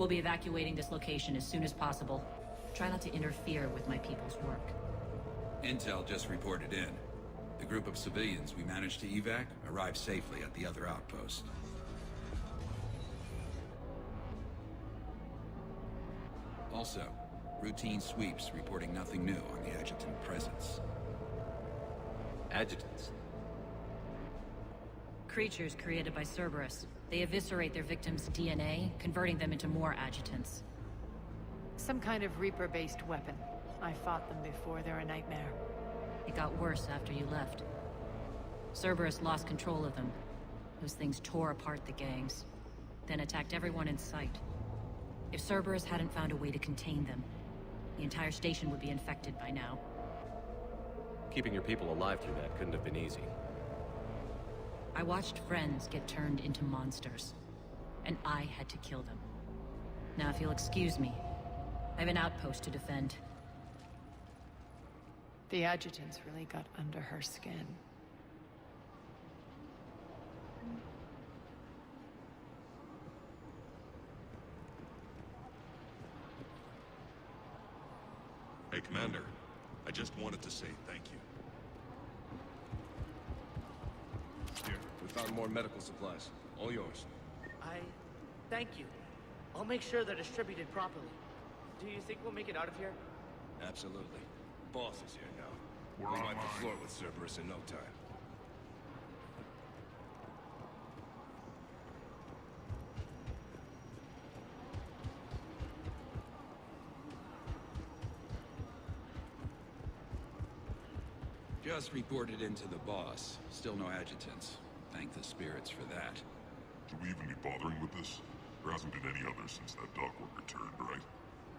We'll be evacuating this location as soon as possible. Try not to interfere with my people's work. Intel just reported in. The group of civilians we managed to evac arrived safely at the other outpost. Also, routine sweeps reporting nothing new on the adjutant presence. Adjutants? Creatures created by Cerberus. They eviscerate their victims' DNA, converting them into more adjutants. Some kind of Reaper-based weapon. I fought them before, they're a nightmare. It got worse after you left. Cerberus lost control of them. Those things tore apart the gangs, then attacked everyone in sight. If Cerberus hadn't found a way to contain them, the entire station would be infected by now. Keeping your people alive through that couldn't have been easy. I watched friends get turned into monsters, and I had to kill them. Now, if you'll excuse me, I have an outpost to defend. The adjutants really got under her skin. Hey, Commander. I just wanted to say thank you. Here, we found more medical supplies. All yours. Thank you. I'll make sure they're distributed properly. Do you think we'll make it out of here? Absolutely. Boss is here now. We'll wipe the floor with Cerberus in no time. Just reported into the boss. Still no adjutants. Thank the spirits for that. Should we even be bothering with this? There hasn't been any others since that dock worker turned, right?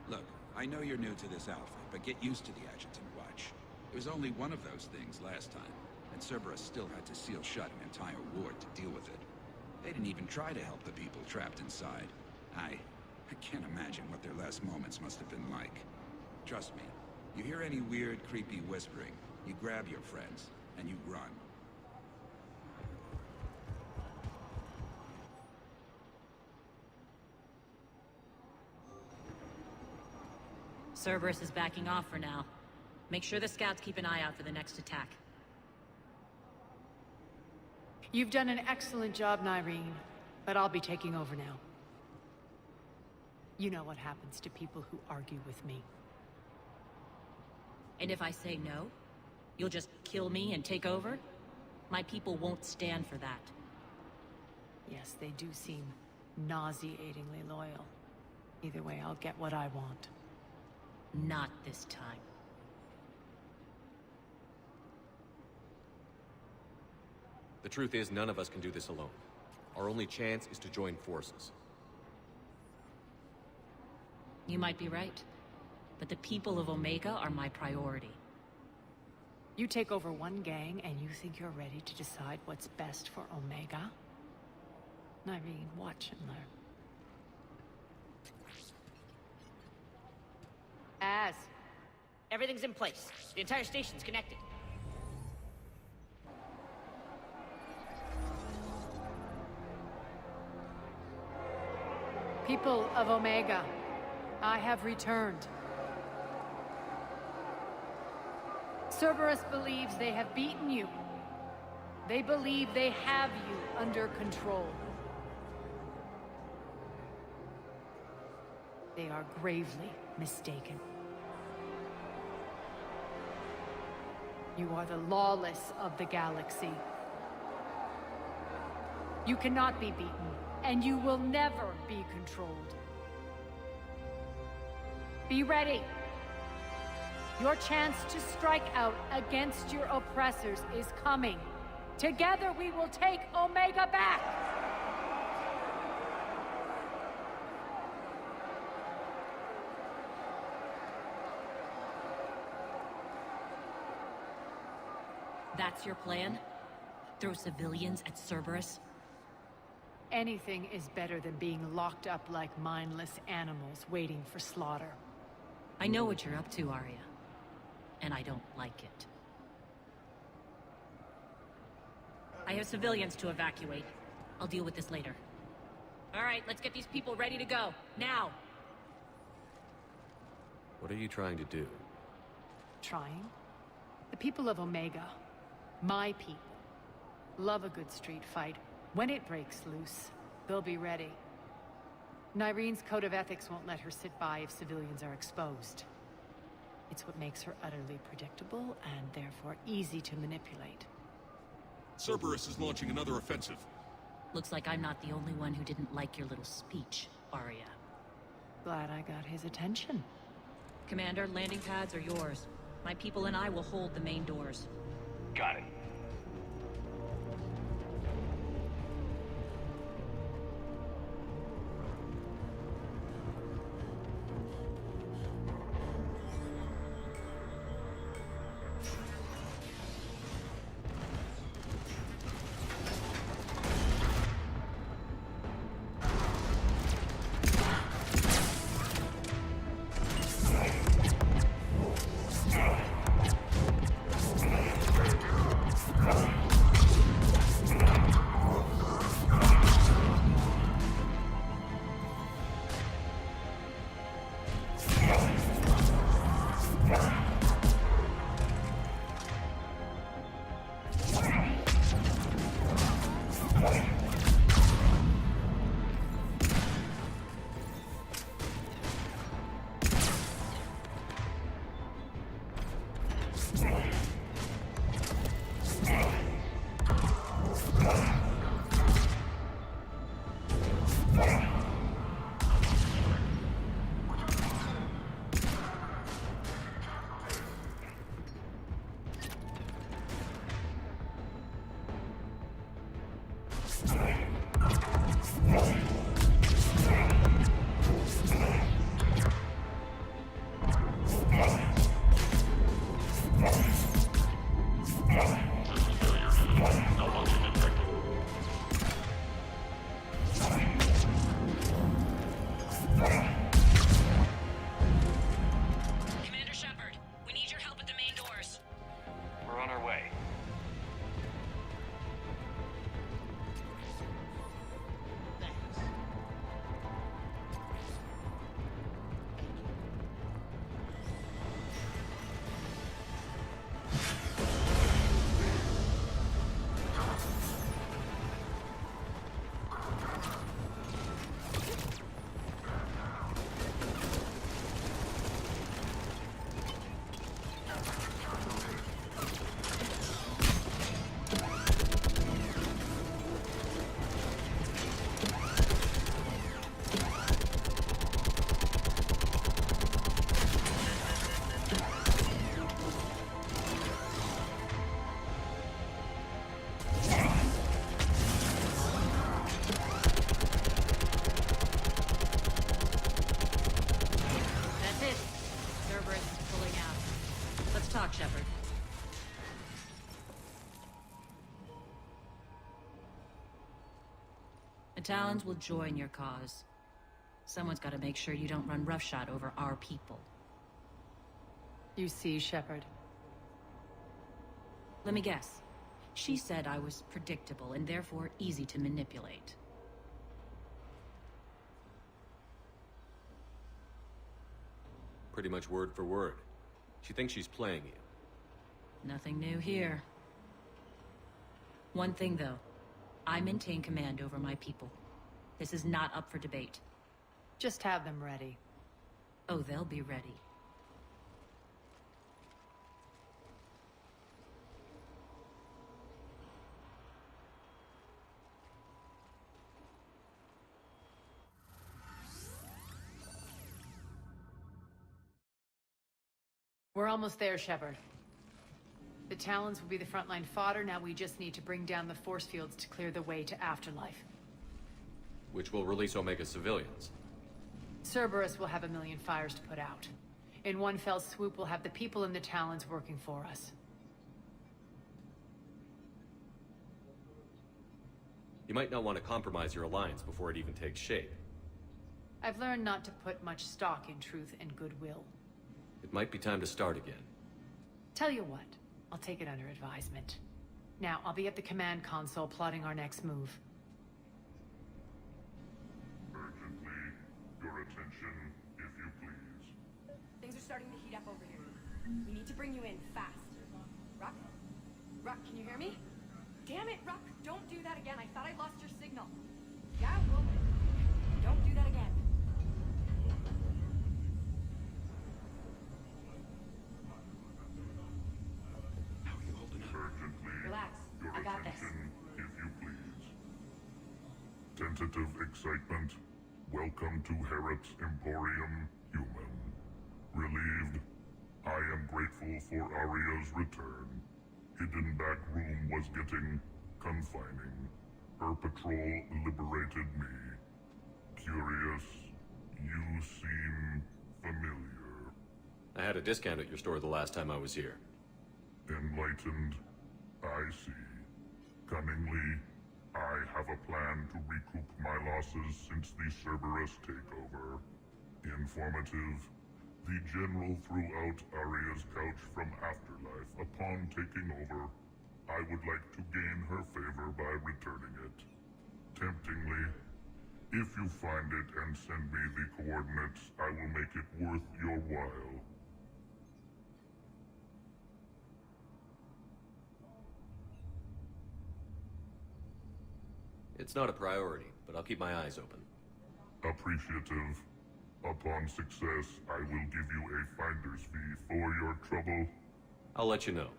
Look, I know you're new to this outfit, but get used to the adjutant watch. It was only one of those things last time, and Cerberus still had to seal shut an entire ward to deal with it. They didn't even try to help the people trapped inside. I can't imagine what their last moments must have been like. Trust me, you hear any weird, creepy whispering, you grab your friends, and you run. Cerberus is backing off for now. Make sure the scouts keep an eye out for the next attack. You've done an excellent job, Nyreen, but I'll be taking over now. You know what happens to people who argue with me. And if I say no, you'll just kill me and take over? My people won't stand for that. Yes, they do seem nauseatingly loyal. Either way, I'll get what I want. Not this time. The truth is, none of us can do this alone. Our only chance is to join forces. You might be right, but the people of Omega are my priority. You take over one gang and you think you're ready to decide what's best for Omega? Nyreen, watch and learn. Everything's in place. The entire station's connected. People of Omega, I have returned. Cerberus believes they have beaten you. They believe they have you under control. They are gravely mistaken. You are the lawless of the galaxy. You cannot be beaten, and you will never be controlled. Be ready. Your chance to strike out against your oppressors is coming. Together we will take Omega back! That's your plan? Throw civilians at Cerberus? Anything is better than being locked up like mindless animals waiting for slaughter. I know what you're up to, Aria. And I don't like it. I have civilians to evacuate. I'll deal with this later. All right, let's get these people ready to go. Now! What are you trying to do? Trying? The people of Omega, my people, love a good street fight. When it breaks loose, they'll be ready. Nyrene's code of ethics won't let her sit by if civilians are exposed. It's what makes her utterly predictable and therefore easy to manipulate. Cerberus is launching another offensive. Looks like I'm not the only one who didn't like your little speech, Aria. Glad I got his attention. Commander, landing pads are yours. My people and I will hold the main doors. Got it. Commander Shepard, we need your help at the main doors. We're on our way. Thanks. That's it. Cerberus is pulling out. Let's talk, Shepard. The Talons will join your cause. Someone's got to make sure you don't run roughshod over our people. You see, Shepard. Let me guess. She said I was predictable and therefore easy to manipulate. Pretty much word for word. She thinks she's playing you. Nothing new here. One thing, though. I maintain command over my people. This is not up for debate. Just have them ready. Oh, they'll be ready. We're almost there, Shepard. The Talons will be the frontline fodder. Now we just need to bring down the force fields to clear the way to Afterlife. Which will release Omega civilians. Cerberus will have a million fires to put out. In one fell swoop, we'll have the people in the Talons working for us. You might not want to compromise your alliance before it even takes shape. I've learned not to put much stock in truth and goodwill. It might be time to start again. Tell you what, I'll take it under advisement. Now, I'll be at the command console plotting our next move. starting to heat up over here. We need to bring you in, fast. Ruck? Ruck, can you hear me? Damn it, Ruck! Don't do that again. I thought I lost your signal. Yeah, well, don't do that again. How are you holding up? Urgently, Relax. your I got this. attention, if you please. Tentative excitement. Welcome to Harrot Emporium, human. Relieved. I am grateful for Aria's return. Hidden back room was getting confining. Her patrol liberated me. Curious, you seem familiar. I had a discount at your store the last time I was here. Enlightened, I see. Cunningly, I have a plan to recoup my losses since the Cerberus takeover. Informative, the General threw out Aria's couch from Afterlife upon taking over. I would like to gain her favor by returning it. Temptingly, if you find it and send me the coordinates, I will make it worth your while. It's not a priority, but I'll keep my eyes open. Appreciative. Upon success, I will give you a finder's fee for your trouble. I'll let you know.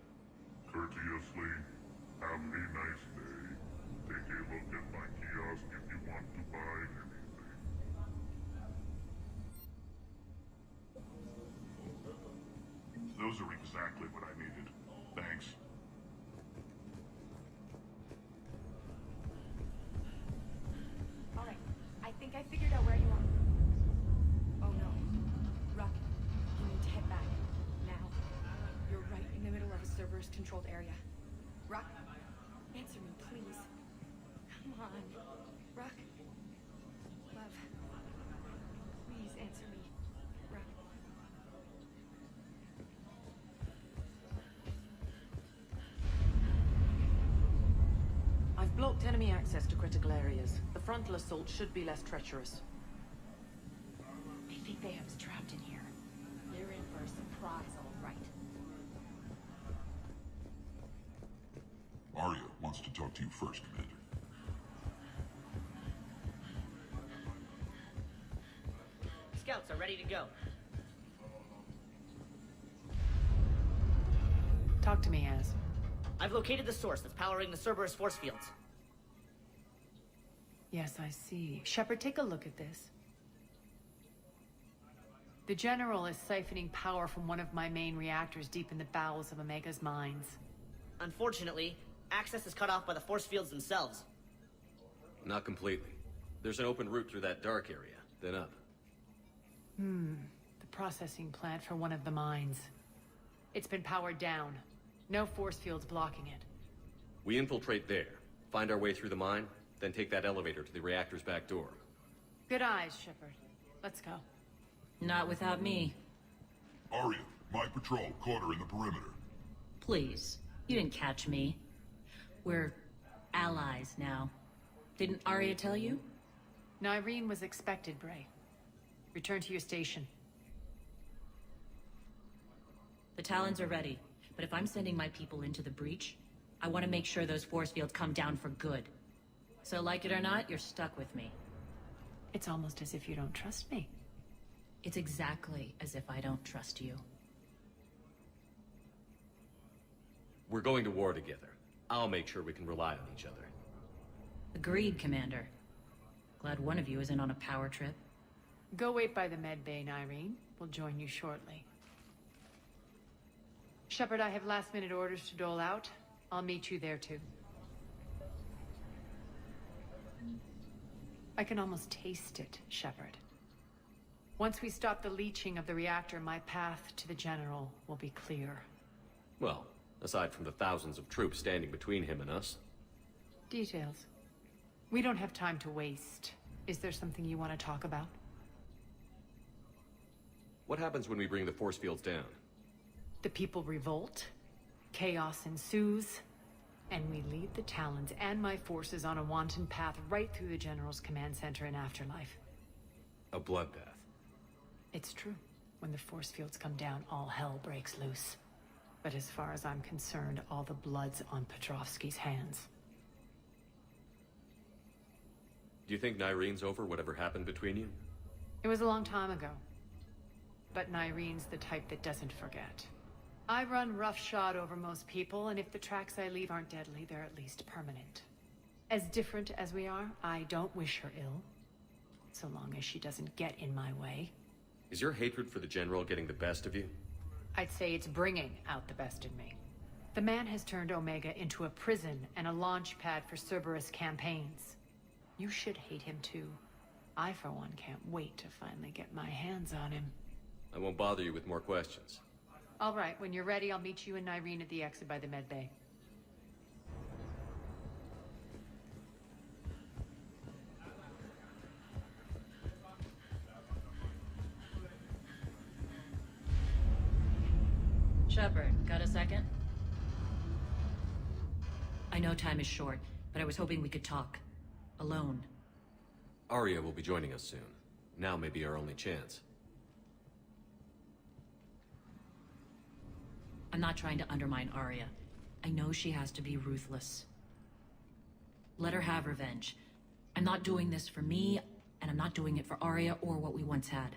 Courteously, have a nice day. Take a look at my kiosk if you want to buy anything. Those are exactly what I needed. Thanks. Alright, I think I figured out where you are. Oh no. Ruck, you need to head back. Now. You're right in the middle of a Cerberus-controlled area. Ruck, answer me, please. Come on. Ruck. Love. Please answer me. Ruck. I've blocked enemy access to critical areas. The frontal assault should be less treacherous. I think they have us trapped in here. You're in for a surprise, all right. Aria wants to talk to you first, Commander. Scouts are ready to go. Talk to me, Az. I've located the source that's powering the Cerberus force fields. Yes, I see. Shepard, take a look at this. The General is siphoning power from one of my main reactors deep in the bowels of Omega's mines. Unfortunately, access is cut off by the force fields themselves. Not completely. There's an open route through that dark area, then up. The processing plant for one of the mines. It's been powered down. No force fields blocking it. We infiltrate there, find our way through the mine, then take that elevator to the reactor's back door. Good eyes, Shepard. Let's go. Not without me. Aria, my patrol caught her in the perimeter. Please. You didn't catch me. We're allies now. Didn't Aria tell you? Nyreen was expected, Bray. Return to your station. The Talons are ready, but if I'm sending my people into the breach, I want to make sure those force fields come down for good. So like it or not, you're stuck with me. It's almost as if you don't trust me. It's exactly as if I don't trust you. We're going to war together. I'll make sure we can rely on each other. Agreed, Commander. Glad one of you isn't on a power trip. Go wait by the med bay, Nyreen. We'll join you shortly. Shepard, I have last-minute orders to dole out. I'll meet you there, too. I can almost taste it, Shepard. Once we stop the leaching of the reactor, my path to the General will be clear. Well, aside from the thousands of troops standing between him and us. Details. We don't have time to waste. Is there something you want to talk about? What happens when we bring the force fields down? The people revolt, chaos ensues, and we lead the Talons and my forces on a wanton path right through the General's command center in Afterlife. A bloodbath. It's true. When the force fields come down, all hell breaks loose. But as far as I'm concerned, all the blood's on Petrovsky's hands. Do you think Nyrene's over whatever happened between you? It was a long time ago. But Nyrene's the type that doesn't forget. I run roughshod over most people, and if the tracks I leave aren't deadly, they're at least permanent. As different as we are, I don't wish her ill. So long as she doesn't get in my way. Is your hatred for the General getting the best of you? I'd say it's bringing out the best in me. The man has turned Omega into a prison and a launch pad for Cerberus campaigns. You should hate him too. I, for one, can't wait to finally get my hands on him. I won't bother you with more questions. All right, when you're ready, I'll meet you and Nyrene at the exit by the med bay. Shepard, got a second? I know time is short, but I was hoping we could talk. Alone. Aria will be joining us soon. Now may be our only chance. I'm not trying to undermine Aria. I know she has to be ruthless. Let her have revenge. I'm not doing this for me, and I'm not doing it for Aria or what we once had.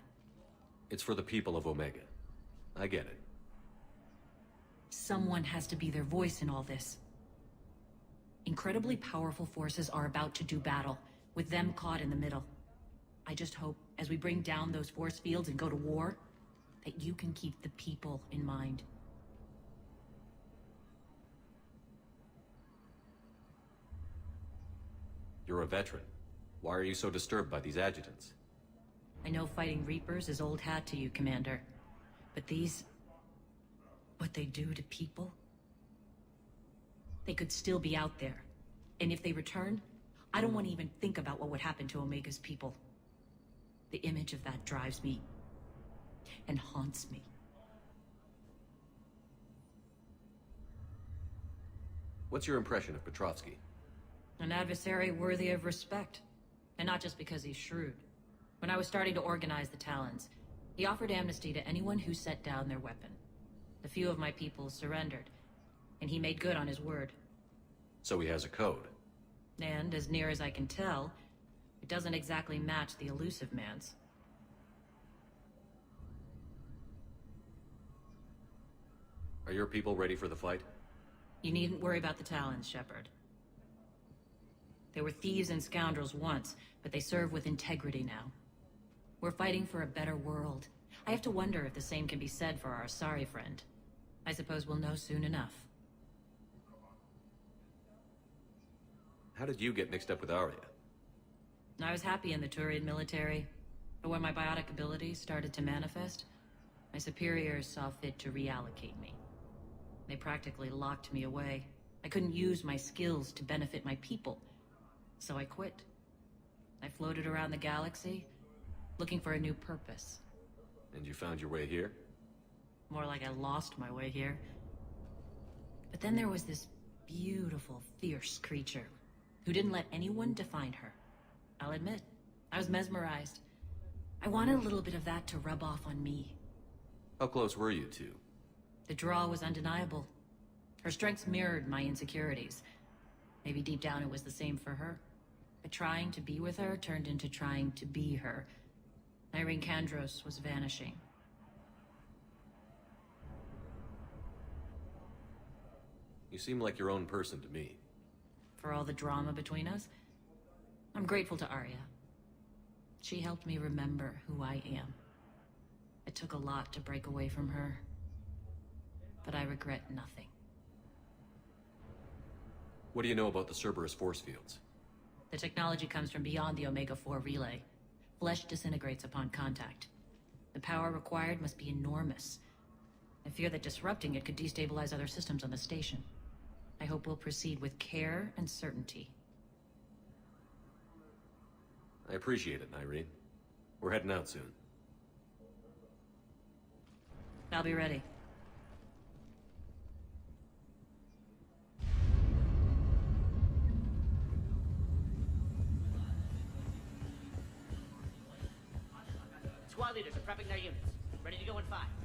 It's for the people of Omega. I get it. Someone has to be their voice in all this. Incredibly powerful forces are about to do battle, with them caught in the middle. I just hope, as we bring down those force fields and go to war, that you can keep the people in mind. You're a veteran. Why are you so disturbed by these adjutants? I know fighting Reapers is old hat to you, Commander. But these... what they do to people? They could still be out there. And if they return, I don't want to even think about what would happen to Omega's people. The image of that drives me and haunts me. What's your impression of Petrovsky? An adversary worthy of respect. And not just because he's shrewd. When I was starting to organize the Talons, he offered amnesty to anyone who set down their weapon. A few of my people surrendered, and he made good on his word. So he has a code. And, as near as I can tell, it doesn't exactly match the elusive man's. Are your people ready for the fight? You needn't worry about the Talons, Shepard. They were thieves and scoundrels once, but they serve with integrity now. We're fighting for a better world. I have to wonder if the same can be said for our Asari friend. I suppose we'll know soon enough. How did you get mixed up with Aria? I was happy in the Turian military, but when my biotic abilities started to manifest, my superiors saw fit to reallocate me. They practically locked me away. I couldn't use my skills to benefit my people, so I quit. I floated around the galaxy, looking for a new purpose. And you found your way here? More like I lost my way here. But then there was this beautiful, fierce creature who didn't let anyone define her. I'll admit, I was mesmerized. I wanted a little bit of that to rub off on me. How close were you two? The draw was undeniable. Her strengths mirrored my insecurities. Maybe deep down it was the same for her. But trying to be with her turned into trying to be her. Irene Kandros was vanishing. You seem like your own person to me. For all the drama between us, I'm grateful to Aria. She helped me remember who I am. It took a lot to break away from her, but I regret nothing. What do you know about the Cerberus force fields? The technology comes from beyond the Omega-4 relay. Flesh disintegrates upon contact. The power required must be enormous. I fear that disrupting it could destabilize other systems on the station. I hope we'll proceed with care and certainty. I appreciate it, Nyrene. We're heading out soon. I'll be ready. Squad leaders are prepping their units. Ready to go in 5.